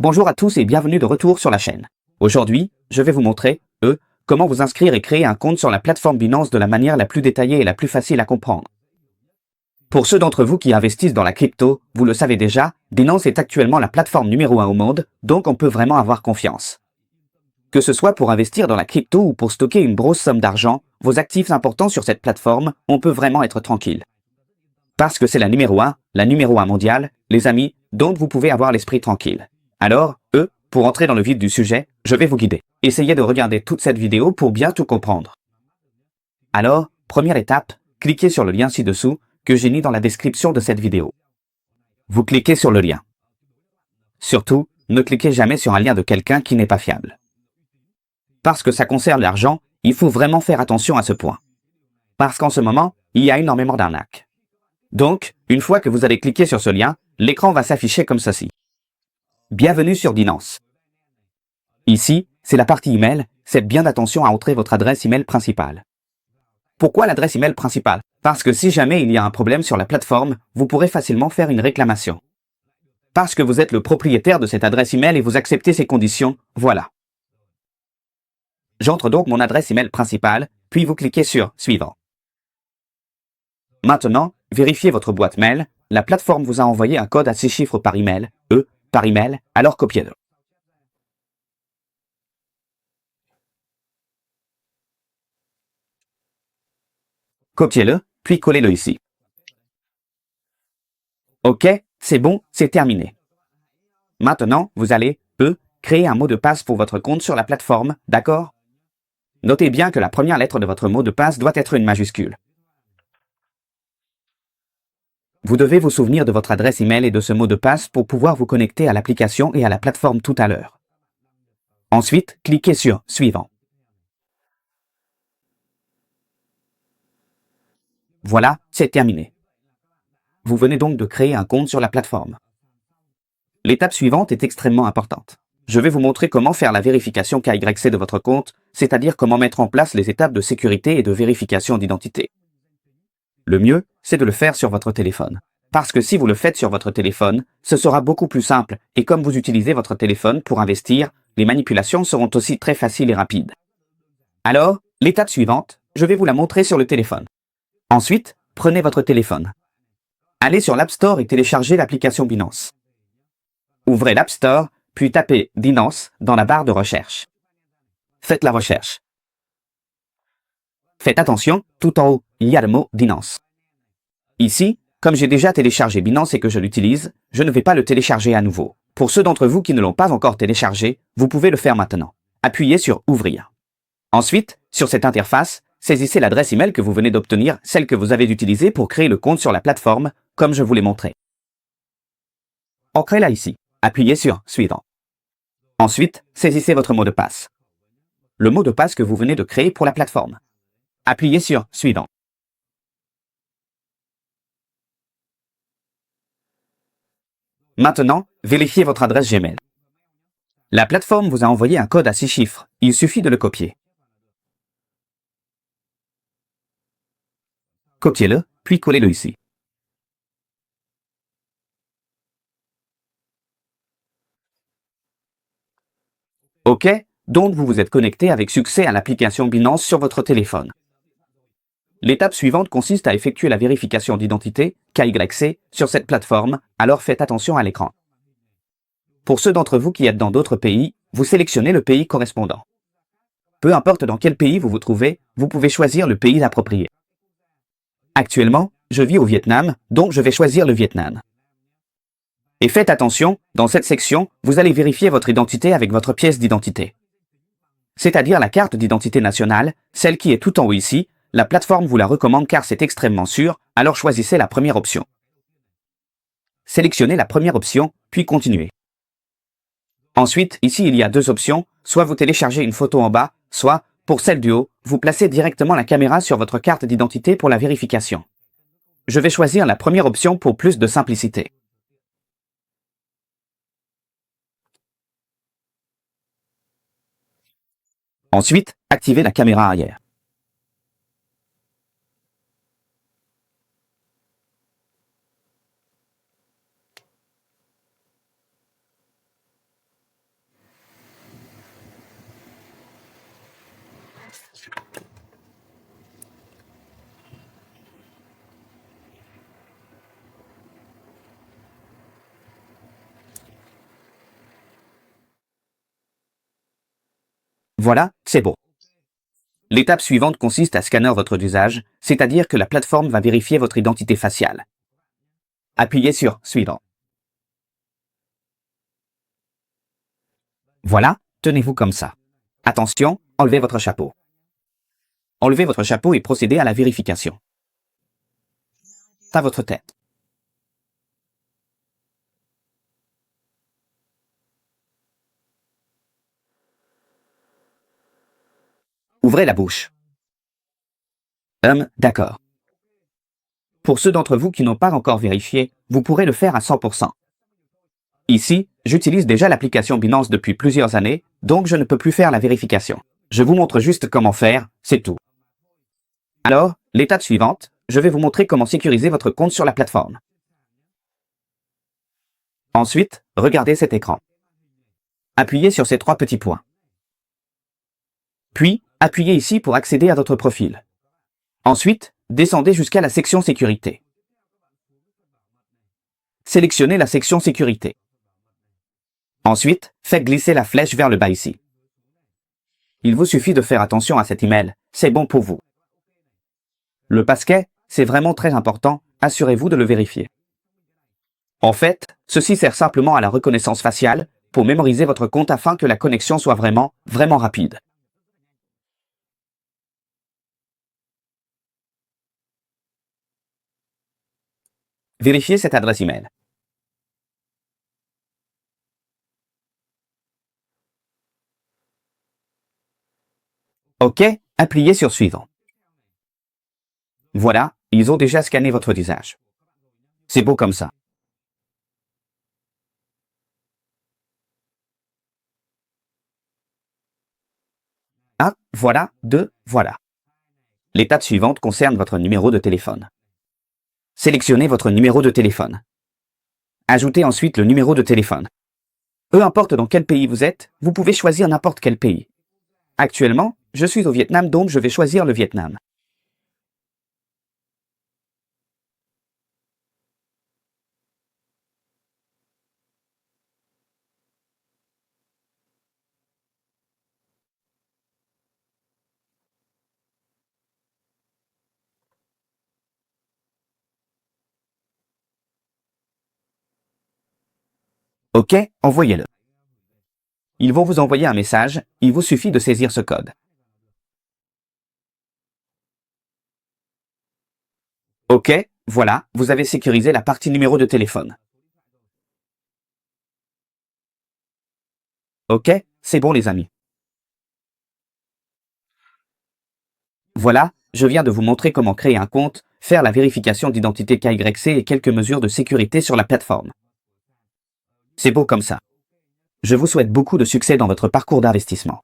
Bonjour à tous et bienvenue de retour sur la chaîne. Aujourd'hui, je vais vous montrer, comment vous inscrire et créer un compte sur la plateforme Binance de la manière la plus détaillée et la plus facile à comprendre. Pour ceux d'entre vous qui investissent dans la crypto, vous le savez déjà, Binance est actuellement la plateforme numéro 1 au monde, donc on peut vraiment avoir confiance. Que ce soit pour investir dans la crypto ou pour stocker une grosse somme d'argent, vos actifs importants sur cette plateforme, on peut vraiment être tranquille. Parce que c'est la numéro 1 mondiale, les amis, donc vous pouvez avoir l'esprit tranquille. Alors, pour entrer dans le vif du sujet, je vais vous guider. Essayez de regarder toute cette vidéo pour bien tout comprendre. Alors, première étape, cliquez sur le lien ci-dessous, que j'ai mis dans la description de cette vidéo. Vous cliquez sur le lien. Surtout, ne cliquez jamais sur un lien de quelqu'un qui n'est pas fiable. Parce que ça concerne l'argent, il faut vraiment faire attention à ce point. Parce qu'en ce moment, il y a énormément d'arnaques. Donc, une fois que vous allez cliquer sur ce lien, l'écran va s'afficher comme ceci. Bienvenue sur Binance. Ici, c'est la partie email, faites bien attention à entrer votre adresse email principale. Pourquoi l'adresse email principale? Parce que si jamais il y a un problème sur la plateforme, vous pourrez facilement faire une réclamation. Parce que vous êtes le propriétaire de cette adresse email et vous acceptez ces conditions, voilà. J'entre donc mon adresse email principale, puis vous cliquez sur Suivant. Maintenant, vérifiez votre boîte mail, la plateforme vous a envoyé un code à 6 chiffres par email, alors copiez-le. Copiez-le, puis collez-le ici. Ok, c'est bon, c'est terminé. Maintenant, vous allez, créer un mot de passe pour votre compte sur la plateforme, d'accord? Notez bien que la première lettre de votre mot de passe doit être une majuscule. Vous devez vous souvenir de votre adresse email et de ce mot de passe pour pouvoir vous connecter à l'application et à la plateforme tout à l'heure. Ensuite, cliquez sur Suivant. Voilà, c'est terminé. Vous venez donc de créer un compte sur la plateforme. L'étape suivante est extrêmement importante. Je vais vous montrer comment faire la vérification KYC de votre compte, c'est-à-dire comment mettre en place les étapes de sécurité et de vérification d'identité. Le mieux, c'est de le faire sur votre téléphone. Parce que si vous le faites sur votre téléphone, ce sera beaucoup plus simple, et comme vous utilisez votre téléphone pour investir, les manipulations seront aussi très faciles et rapides. Alors, l'étape suivante, je vais vous la montrer sur le téléphone. Ensuite, prenez votre téléphone. Allez sur l'App Store et téléchargez l'application Binance. Ouvrez l'App Store, puis tapez Binance dans la barre de recherche. Faites la recherche. Faites attention, tout en haut, il y a le mot Binance. Ici, comme j'ai déjà téléchargé Binance et que je l'utilise, je ne vais pas le télécharger à nouveau. Pour ceux d'entre vous qui ne l'ont pas encore téléchargé, vous pouvez le faire maintenant. Appuyez sur Ouvrir. Ensuite, sur cette interface, saisissez l'adresse email que vous venez d'obtenir, celle que vous avez utilisée pour créer le compte sur la plateforme, comme je vous l'ai montré. Ancrez-la ici. Appuyez sur Suivant. Ensuite, saisissez votre mot de passe. Le mot de passe que vous venez de créer pour la plateforme. Appuyez sur Suivant. Maintenant, vérifiez votre adresse Gmail. La plateforme vous a envoyé un code à 6 chiffres. Il suffit de le copier. Copiez-le, puis collez-le ici. OK, donc vous vous êtes connecté avec succès à l'application Binance sur votre téléphone. L'étape suivante consiste à effectuer la vérification d'identité, KYC, sur cette plateforme, alors faites attention à l'écran. Pour ceux d'entre vous qui êtes dans d'autres pays, vous sélectionnez le pays correspondant. Peu importe dans quel pays vous vous trouvez, vous pouvez choisir le pays approprié. Actuellement, je vis au Vietnam, donc je vais choisir le Vietnam. Et faites attention, dans cette section, vous allez vérifier votre identité avec votre pièce d'identité. C'est-à-dire la carte d'identité nationale, celle qui est tout en haut ici, la plateforme vous la recommande car c'est extrêmement sûr, alors choisissez la première option. Sélectionnez la première option, puis continuez. Ensuite, ici il y a deux options, soit vous téléchargez une photo en bas, soit, pour celle du haut, vous placez directement la caméra sur votre carte d'identité pour la vérification. Je vais choisir la première option pour plus de simplicité. Ensuite, activez la caméra arrière. Voilà, c'est bon. L'étape suivante consiste à scanner votre visage, c'est-à-dire que la plateforme va vérifier votre identité faciale. Appuyez sur Suivant. Voilà, tenez-vous comme ça. Attention, enlevez votre chapeau. Enlevez votre chapeau et procédez à la vérification. À votre tête. Ouvrez la bouche. D'accord. Pour ceux d'entre vous qui n'ont pas encore vérifié, vous pourrez le faire à 100%. Ici, j'utilise déjà l'application Binance depuis plusieurs années, donc je ne peux plus faire la vérification. Je vous montre juste comment faire, c'est tout. Alors, l'étape suivante, je vais vous montrer comment sécuriser votre compte sur la plateforme. Ensuite, regardez cet écran. Appuyez sur ces 3 petits points. Puis, appuyez ici pour accéder à votre profil. Ensuite, descendez jusqu'à la section Sécurité. Sélectionnez la section Sécurité. Ensuite, faites glisser la flèche vers le bas ici. Il vous suffit de faire attention à cet email, c'est bon pour vous. Le passkey, c'est vraiment très important, assurez-vous de le vérifier. En fait, ceci sert simplement à la reconnaissance faciale, pour mémoriser votre compte afin que la connexion soit vraiment rapide. Vérifiez cette adresse email. OK, appuyez sur Suivant. Voilà, ils ont déjà scanné votre visage. C'est beau comme ça. Un, voilà, 2, voilà. L'étape suivante concerne votre numéro de téléphone. Sélectionnez votre numéro de téléphone. Ajoutez ensuite le numéro de téléphone. Peu importe dans quel pays vous êtes, vous pouvez choisir n'importe quel pays. Actuellement, je suis au Vietnam donc je vais choisir le Vietnam. OK, envoyez-le. Ils vont vous envoyer un message, il vous suffit de saisir ce code. OK, voilà, vous avez sécurisé la partie numéro de téléphone. OK, c'est bon les amis. Voilà, je viens de vous montrer comment créer un compte, faire la vérification d'identité KYC et quelques mesures de sécurité sur la plateforme. C'est beau comme ça. Je vous souhaite beaucoup de succès dans votre parcours d'investissement.